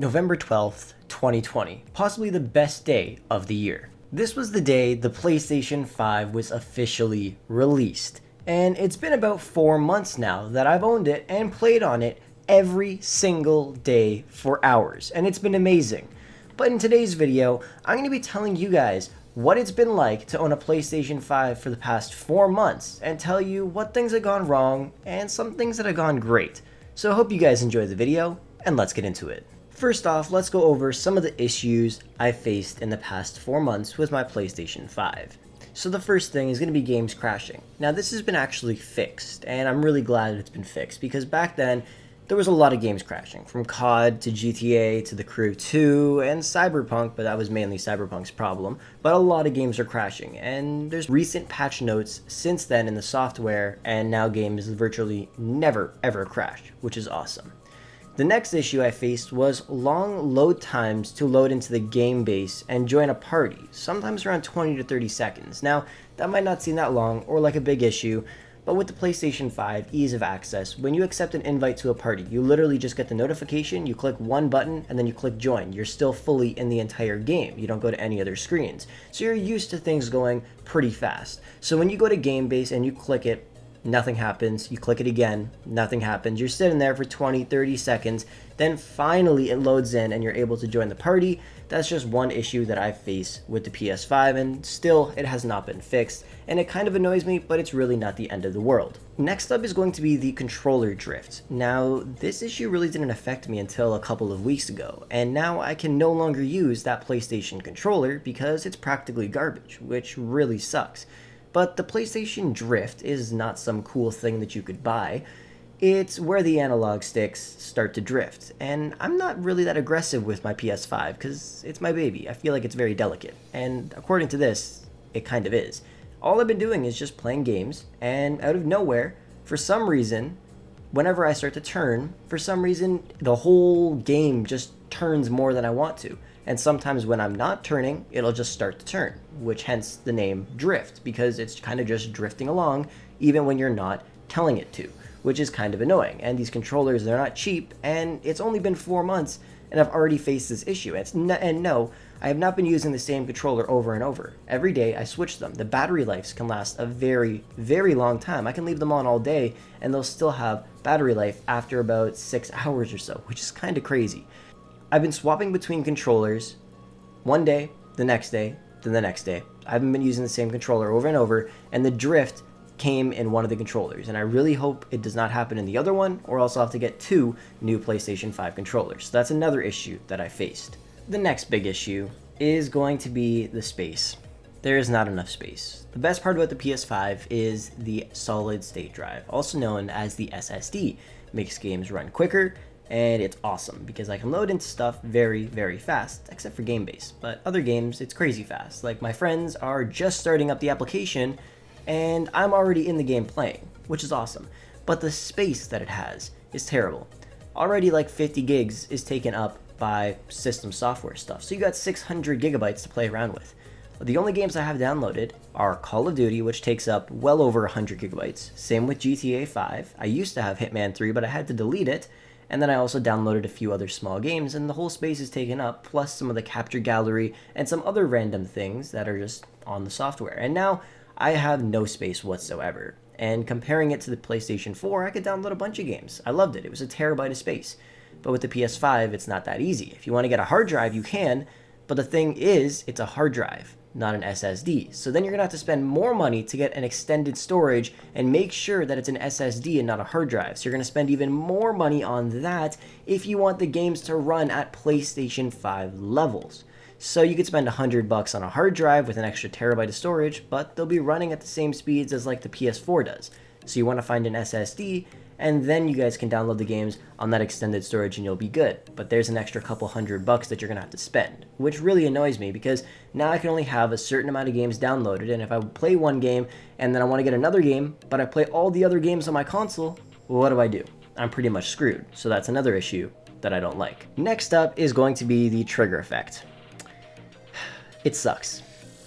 November 12th, 2020, possibly the best day of the year. This was the day the PlayStation 5 was officially released, and it's been about 4 months now that I've owned it and played on it every single day for hours, and it's been amazing. But in today's video, I'm going to be telling you guys what it's been like to own a PlayStation 5 for the past 4 months and tell you what things have gone wrong and some things that have gone great. So I hope you guys enjoy the video, and let's get into it. First off, let's go over some of the issues I faced in the past 4 months with my PlayStation 5. So the first thing is going to be games crashing. Now this has been actually fixed, and I'm really glad it's been fixed because back then there was a lot of games crashing, from COD to GTA to The Crew 2 and Cyberpunk, but that was mainly Cyberpunk's problem. But a lot of games are crashing, and there's recent patch notes since then in the software, and now games virtually never ever crash, which is awesome. The next issue I faced was long load times to load into the game base and join a party, sometimes around 20 to 30 seconds. Now, that might not seem that long or like a big issue, but with the PlayStation 5 ease of access, when you accept an invite to a party, you literally just get the notification, you click one button, and then you click join. You're still fully in the entire game. You don't go to any other screens. So you're used to things going pretty fast. So when you go to game base and you click it, nothing happens. You click it again, nothing happens. You're sitting there for 20, 30 seconds. Then finally it loads in and you're able to join the party. That's just one issue that I face with the PS5, and still it has not been fixed. And it kind of annoys me, but it's really not the end of the world. Next up is going to be the controller drift. Now, this issue really didn't affect me until a couple of weeks ago, and now I can no longer use that PlayStation controller because it's practically garbage, which really sucks. But the PlayStation Drift is not some cool thing that you could buy. It's where the analog sticks start to drift. And I'm not really that aggressive with my PS5 because it's my baby. I feel like it's very delicate. And according to this, it kind of is. All I've been doing is just playing games, and out of nowhere, for some reason, whenever I start to turn, for some reason, the whole game just turns more than I want to. And sometimes when I'm not turning, it'll just start to turn, which hence the name Drift, because it's kind of just drifting along even when you're not telling it to, which is kind of annoying. And these controllers, they're not cheap, and it's only been 4 months and I've already faced this issue. And no, I have not been using the same controller over and over. Every day I switch them. The battery lives can last a very, very long time. I can leave them on all day and they'll still have battery life after about 6 hours or so, which is kind of crazy. I've been swapping between controllers one day, the next day, then the next day. I haven't been using the same controller over and over, and the drift came in one of the controllers, and I really hope it does not happen in the other one, or else I'll have to get 2 new PlayStation 5 controllers. So that's another issue that I faced. The next big issue is going to be the space. There is not enough space. The best part about the PS5 is the solid state drive, also known as the SSD. It makes games run quicker, and it's awesome because I can load into stuff very, very fast, except for game base. But other games, it's crazy fast. Like, my friends are just starting up the application and I'm already in the game playing, which is awesome. But the space that it has is terrible. Already like 50 gigs is taken up by system software stuff, so you got 600 gigabytes to play around with. The only games I have downloaded are Call of Duty, which takes up well over 100 gigabytes. Same with GTA 5. I used to have Hitman 3, but I had to delete it. And then I also downloaded a few other small games, and the whole space is taken up, plus some of the capture gallery and some other random things that are just on the software. And now I have no space whatsoever. And comparing it to the PlayStation 4, I could download a bunch of games. I loved it. It was a terabyte of space. But with the PS5, it's not that easy. If you want to get a hard drive, you can, but the thing is, it's a hard drive, not an SSD. So then you're going to have to spend more money to get an extended storage and make sure that it's an SSD and not a hard drive. So you're going to spend even more money on that if you want the games to run at PlayStation 5 levels. So you could spend $100 on a hard drive with an extra terabyte of storage, but they'll be running at the same speeds as like the PS4 does. So you want to find an SSD, and then you guys can download the games on that extended storage and you'll be good. But there's an extra couple $100 that you're gonna have to spend, which really annoys me because now I can only have a certain amount of games downloaded, and if I play one game and then I want to get another game, but I play all the other games on my console, well, what do? I'm pretty much screwed. So that's another issue that I don't like. Next up is going to be the trigger effect. It sucks.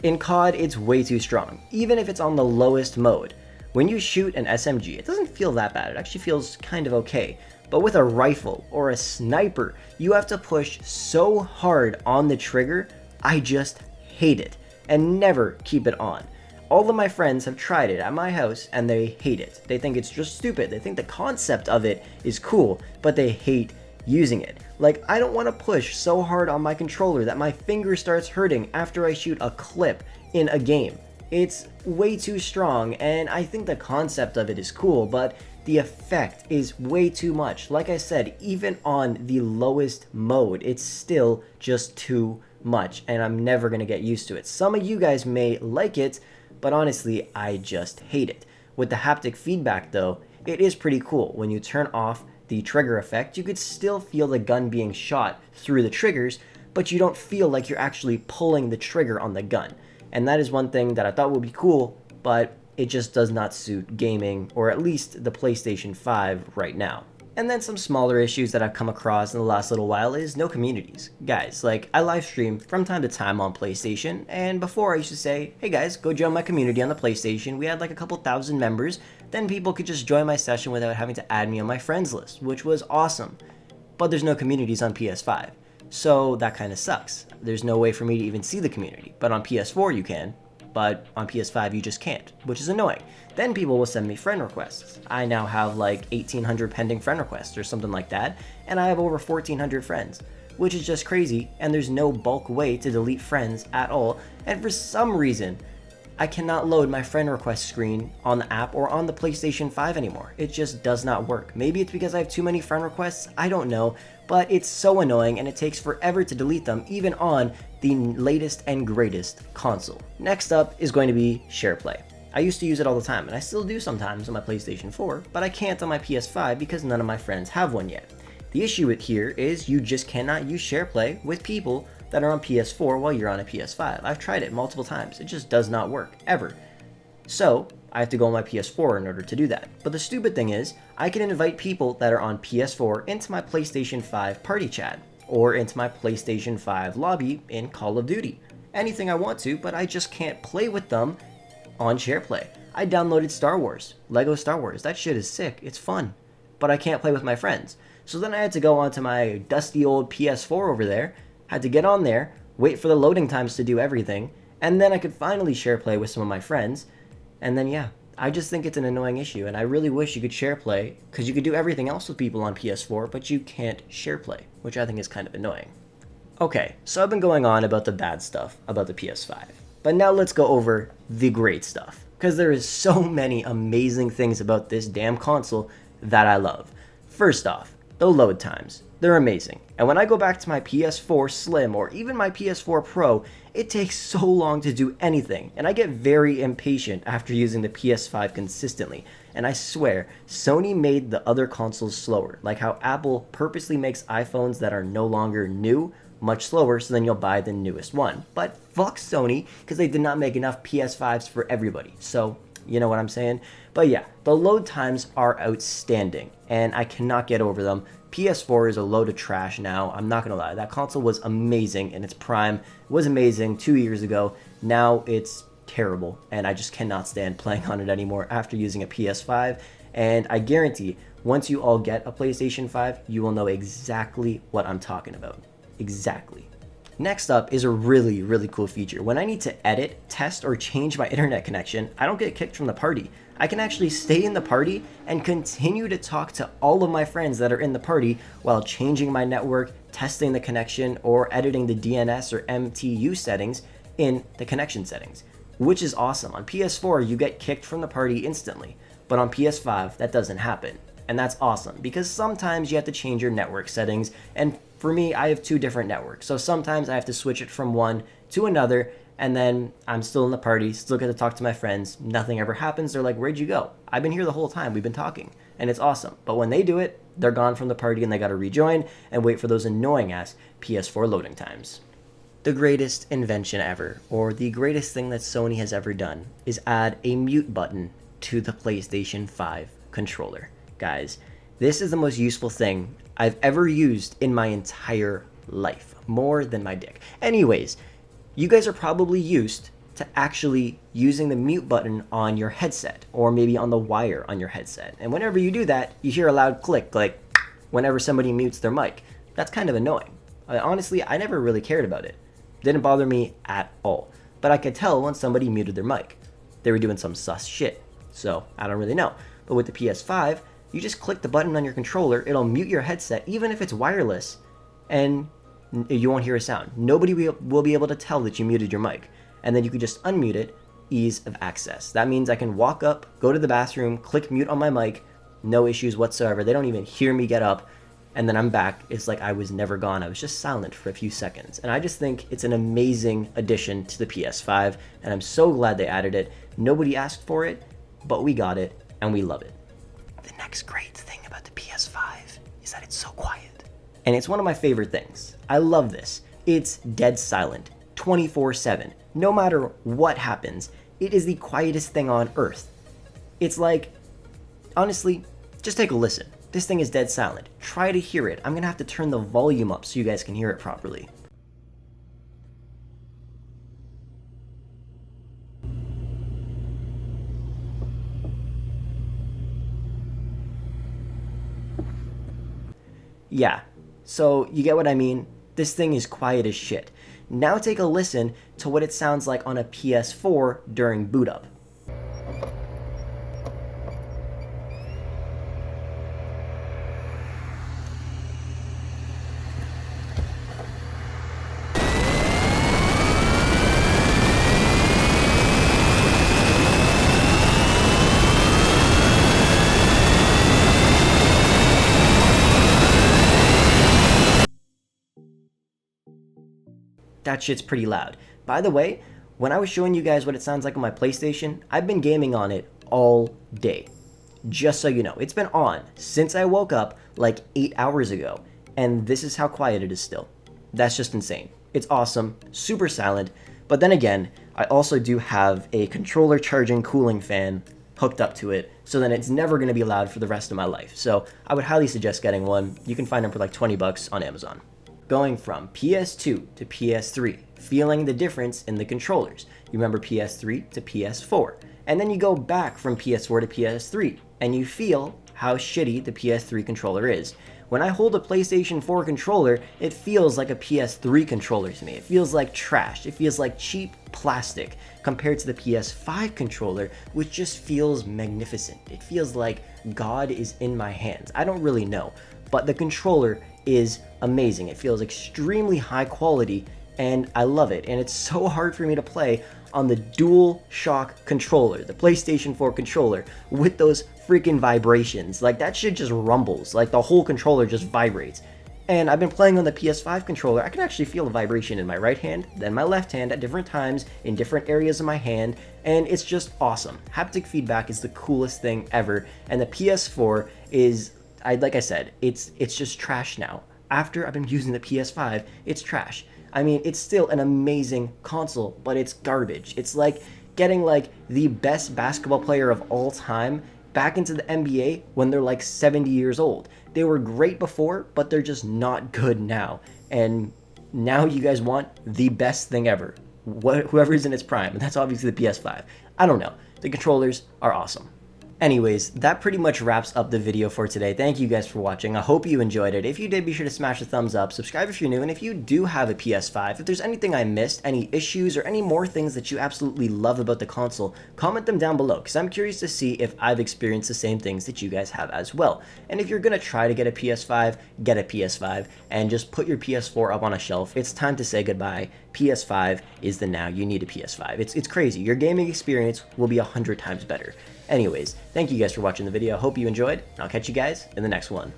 In COD, it's way too strong, even if it's on the lowest mode. When you shoot an SMG, it doesn't feel that bad. It actually feels kind of okay. But with a rifle or a sniper, you have to push so hard on the trigger, I just hate it and never keep it on. All of my friends have tried it at my house and they hate it. They think it's just stupid. They think the concept of it is cool, but they hate using it. Like, I don't want to push so hard on my controller that my finger starts hurting after I shoot a clip in a game. It's way too strong, and I think the concept of it is cool, but the effect is way too much. Like I said, even on the lowest mode, it's still just too much, and I'm never going to get used to it. Some of you guys may like it, but honestly, I just hate it. With the haptic feedback though, it is pretty cool. When you turn off the trigger effect, you could still feel the gun being shot through the triggers, but you don't feel like you're actually pulling the trigger on the gun. And that is one thing that I thought would be cool, but it just does not suit gaming, or at least the PlayStation 5 right now. And then some smaller issues that I've come across in the last little while is no communities. Guys, like, I live stream from time to time on PlayStation, and before I used to say, hey guys, go join my community on the PlayStation. We had like a couple thousand members, then people could just join my session without having to add me on my friends list, which was awesome. But there's no communities on PS5, so that kind of sucks. There's no way for me to even see the community, but on PS4 you can. But on PS5 you just can't, which is annoying. Then people will send me friend requests. I now have like 1,800 pending friend requests or something like that, and I have over 1,400 friends, which is just crazy, and there's no bulk way to delete friends at all, and for some reason, I cannot load my friend request screen on the app or on the PlayStation 5 anymore. It just does not work. Maybe it's because I have too many friend requests, I don't know, but it's so annoying and it takes forever to delete them, even on the latest and greatest console. Next up is going to be SharePlay. I used to use it all the time, and I still do sometimes on my PlayStation 4, but I can't on my PS5 because none of my friends have one yet. The issue with here is you just cannot use SharePlay with people that are on PS4 while you're on a PS5. I've tried it multiple times. It just does not work, ever. So, I have to go on my PS4 in order to do that. But the stupid thing is, I can invite people that are on PS4 into my PlayStation 5 party chat, or into my PlayStation 5 lobby in Call of Duty. Anything I want to, but I just can't play with them on SharePlay. I downloaded Star Wars, Lego Star Wars. That shit is sick. It's fun. But I can't play with my friends. So then I had to go onto my dusty old PS4 over there, had to get on there, wait for the loading times to do everything, and then I could finally SharePlay with some of my friends. And then yeah, I just think it's an annoying issue, and I really wish you could SharePlay, because you could do everything else with people on PS4, but you can't SharePlay, which I think is kind of annoying. Okay, so I've been going on about the bad stuff about the PS5, but now let's go over the great stuff, because there is so many amazing things about this damn console that I love. First off, the load times. They're amazing. And when I go back to my PS4 Slim or even my PS4 Pro, it takes so long to do anything, and I get very impatient after using the PS5 consistently. And I swear, Sony made the other consoles slower, like how Apple purposely makes iPhones that are no longer new much slower, so then you'll buy the newest one. But fuck Sony, because they did not make enough PS5s for everybody. So, you know what I'm saying? But yeah, the load times are outstanding, and I cannot get over them. PS4 is a load of trash now, I'm not gonna lie. That console was amazing in its prime. It was amazing 2 years ago. Now it's terrible, and I just cannot stand playing on it anymore after using a PS5. And I guarantee, once you all get a PlayStation 5, you will know exactly what I'm talking about. Exactly. Next up is a really, really cool feature. When I need to edit, test, or change my internet connection, I don't get kicked from the party. I can actually stay in the party and continue to talk to all of my friends that are in the party while changing my network, testing the connection, or editing the DNS or MTU settings in the connection settings, which is awesome. On PS4, you get kicked from the party instantly, but on PS5, that doesn't happen. And that's awesome, because sometimes you have to change your network settings, and for me, I have 2 different networks, so sometimes I have to switch it from one to another, and then I'm still in the party, still get to talk to my friends, nothing ever happens. They're like, where'd you go? I've been here the whole time, we've been talking, and it's awesome. But when they do it, they're gone from the party and they gotta rejoin and wait for those annoying ass PS4 loading times. The greatest invention ever, or the greatest thing that Sony has ever done, is add a mute button to the PlayStation 5 controller. Guys, this is the most useful thing I've ever used in my entire life, more than my dick. Anyways, you guys are probably used to actually using the mute button on your headset, or maybe on the wire on your headset. And whenever you do that, you hear a loud click, like, whenever somebody mutes their mic. That's kind of annoying. Honestly, I never really cared about it. Didn't bother me at all. But I could tell when somebody muted their mic. They were doing some sus shit. So, I don't really know. But with the PS5, you just click the button on your controller, it'll mute your headset, even if it's wireless, and you won't hear a sound. Nobody will be able to tell that you muted your mic. And then you can just unmute it, ease of access. That means I can walk up, go to the bathroom, click mute on my mic, no issues whatsoever. They don't even hear me get up, and then I'm back. It's like I was never gone. I was just silent for a few seconds. And I just think it's an amazing addition to the PS5, and I'm so glad they added it. Nobody asked for it, but we got it, and we love it. The next great thing about the PS5 is that it's so quiet. And it's one of my favorite things. I love this. It's dead silent, 24/7. No matter what happens, it is the quietest thing on earth. It's like, honestly, just take a listen. This thing is dead silent. Try to hear it. I'm gonna have to turn the volume up so you guys can hear it properly. Yeah, so you get what I mean? This thing is quiet as shit. Now take a listen to what it sounds like on a PS4 during boot up. That shit's pretty loud. By the way, when I was showing you guys what it sounds like on my PlayStation, I've been gaming on it all day. Just so you know, it's been on since I woke up like 8 hours ago, and this is how quiet it is still. That's just insane. It's awesome, super silent, but then again, I also do have a controller charging cooling fan hooked up to it, so then it's never going to be loud for the rest of my life. So I would highly suggest getting one. You can find them for like 20 bucks on Amazon. Going from PS2 to PS3, feeling the difference in the controllers. You remember PS3 to PS4, and then you go back from PS4 to PS3, and you feel how shitty the PS3 controller is. When I hold a PlayStation 4 controller, it feels like a PS3 controller to me. It feels like trash. It feels like cheap plastic compared to the PS5 controller, which just feels magnificent. It feels like God is in my hands. I don't really know, but the controller is amazing. It feels extremely high quality, and I love it. And it's so hard for me to play on the DualShock controller, the PlayStation 4 controller, with those freaking vibrations. Like, that shit just rumbles. Like, the whole controller just vibrates. And I've been playing on the PS5 controller. I can actually feel the vibration in my right hand, then my left hand at different times in different areas of my hand, and it's just awesome. Haptic feedback is the coolest thing ever, and the PS4 is, like I said, it's just trash now. After I've been using the PS5, it's trash. I mean, it's still an amazing console, but it's garbage. It's like getting like the best basketball player of all time back into the NBA when they're like 70 years old. They were great before, but they're just not good now. And now you guys want the best thing ever. Whoever's in its prime, and that's obviously the PS5. I don't know. The controllers are awesome. Anyways, that pretty much wraps up the video for today. Thank you guys for watching. I hope you enjoyed it. If you did, be sure to smash the thumbs up, subscribe if you're new, and if you do have a PS5, if there's anything I missed, any issues, or any more things that you absolutely love about the console, comment them down below, because I'm curious to see if I've experienced the same things that you guys have as well. And if you're going to try to get a PS5, get a PS5, and just put your PS4 up on a shelf. It's time to say goodbye. PS5 is the now. You need a PS5. It's crazy. Your gaming experience will be 100 times better. Anyways, thank you guys for watching the video. Hope you enjoyed, and I'll catch you guys in the next one.